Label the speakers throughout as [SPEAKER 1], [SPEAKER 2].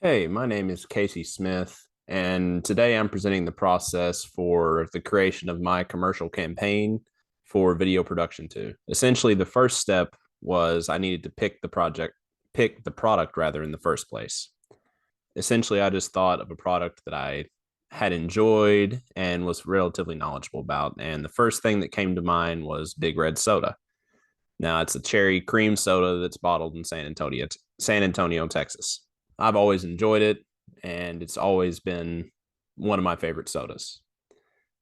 [SPEAKER 1] Hey, my name is Casey Smith, and today I'm presenting the process for the creation of my commercial campaign for Video Production 2. Essentially, the first step was I needed to pick the product rather in the first place. Essentially, I just thought of a product that I had enjoyed and was relatively knowledgeable about, and the first thing that came to mind was Big Red Soda. Now, it's a cherry cream soda that's bottled in San Antonio, Texas. I've always enjoyed it, and it's always been one of my favorite sodas.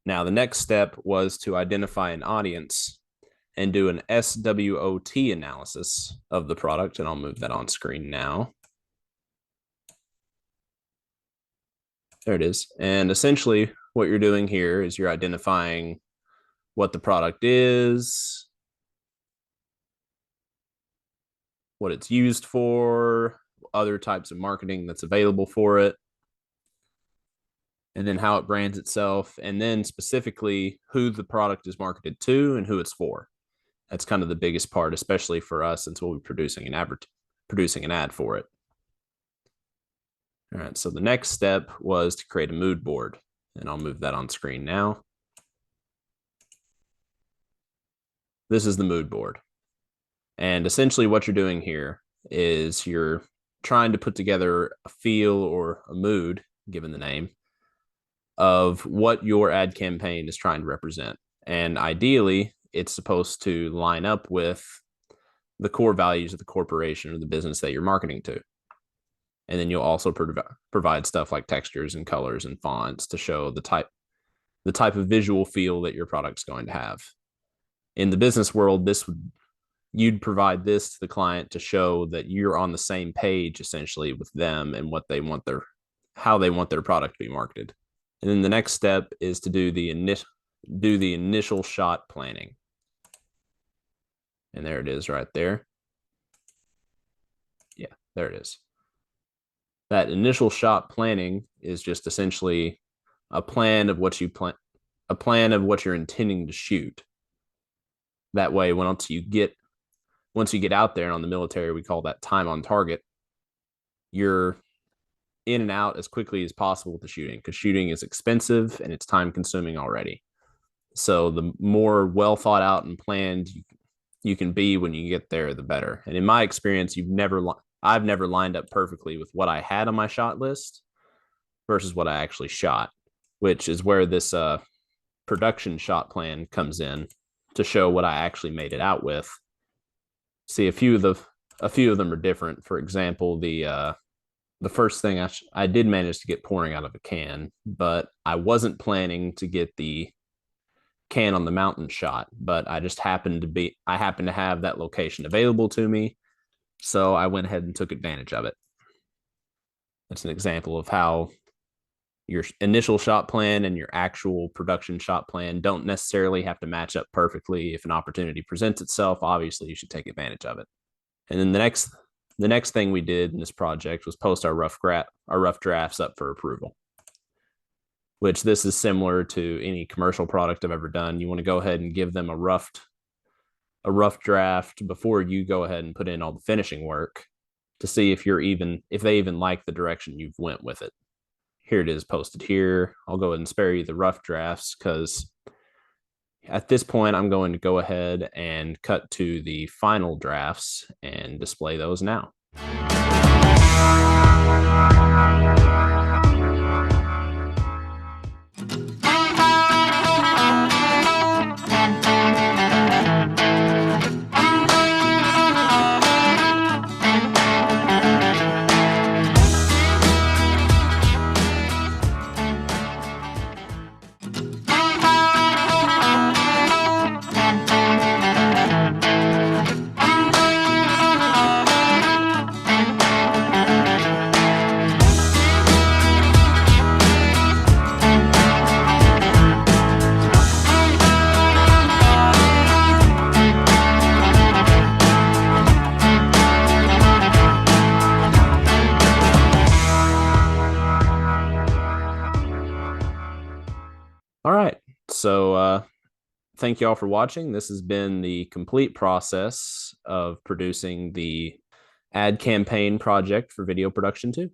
[SPEAKER 1] Now, the next step was to identify an audience and do an SWOT analysis of the product, and I'll move that on screen now. There it is. And essentially, what you're doing here is you're identifying what the product is, what it's used for, other types of marketing that's available for it, and then how it brands itself, and then specifically who the product is marketed to and who it's for. That's kind of the biggest part, especially for us, since we'll be producing an ad for it. All right, so the next step was to create a mood board, and I'll move that on screen now. This is the mood board. And essentially what you're doing here is you're trying to put together a feel or a mood, given the name, of what your ad campaign is trying to represent. And ideally, it's supposed to line up with the core values of the corporation or the business that you're marketing to. And then you'll also provide stuff like textures and colors and fonts to show the type of visual feel that your product's going to have. In the business world, you'd provide this to the client to show that you're on the same page essentially with them and how they want their product to be marketed. And then the next step is to do the initial shot planning. And there it is right there. Yeah, there it is. That initial shot planning is just essentially a plan of what you're intending to shoot. That way, once you get out there, and on the military, we call that time on target, you're in and out as quickly as possible with the shooting, because shooting is expensive and it's time consuming already. So the more well thought out and planned you can be when you get there, the better. And in my experience, I've never lined up perfectly with what I had on my shot list versus what I actually shot, which is where this production shot plan comes in to show what I actually made it out with. See, a few of them are different. For example, the first thing I did manage to get pouring out of a can, but I wasn't planning to get the can on the mountain shot, but I happened to have that location available to me, so I went ahead and took advantage of it. That's an example of how your initial shot plan and your actual production shot plan don't necessarily have to match up perfectly. If an opportunity presents itself, obviously you should take advantage of it. And then the next thing we did in this project was post our rough drafts up for approval, which this is similar to any commercial product I've ever done. You want to go ahead and give them a rough draft before you go ahead and put in all the finishing work to see if they even like the direction you've went with it. Here it is posted here. I'll go ahead and spare you the rough drafts because at this point, I'm going to go ahead and cut to the final drafts and display those now. All right. So thank you all for watching. This has been the complete process of producing the ad campaign project for Video Production 2.